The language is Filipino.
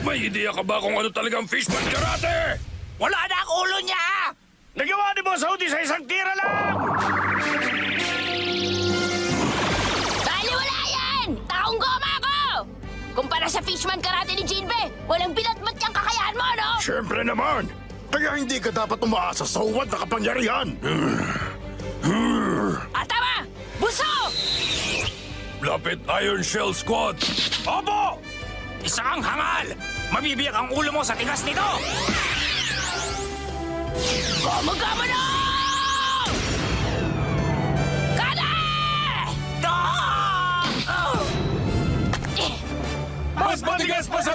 May ideya ka ba kung ano talagang fishman karate? Wala na ang ulo niya! Nagawa ni Boss Hody sa isang tira lang! Baliwala yan! Taong goma ako! Kumpara sa fishman karate ni Jinbe, walang binatmat niyang kakayahan mo, no? Siyempre naman! Kaya hindi ka dapat umaasa sa uwad na kapangyarihan! At tama! Buso! Lapit Iron Shell Squad! Opo! Isa kang hangal! Mabibiyak ang ulo mo sa tigas nito! Gamo-gamo na! Kada! Ah! Eh, Mas matigas pa sa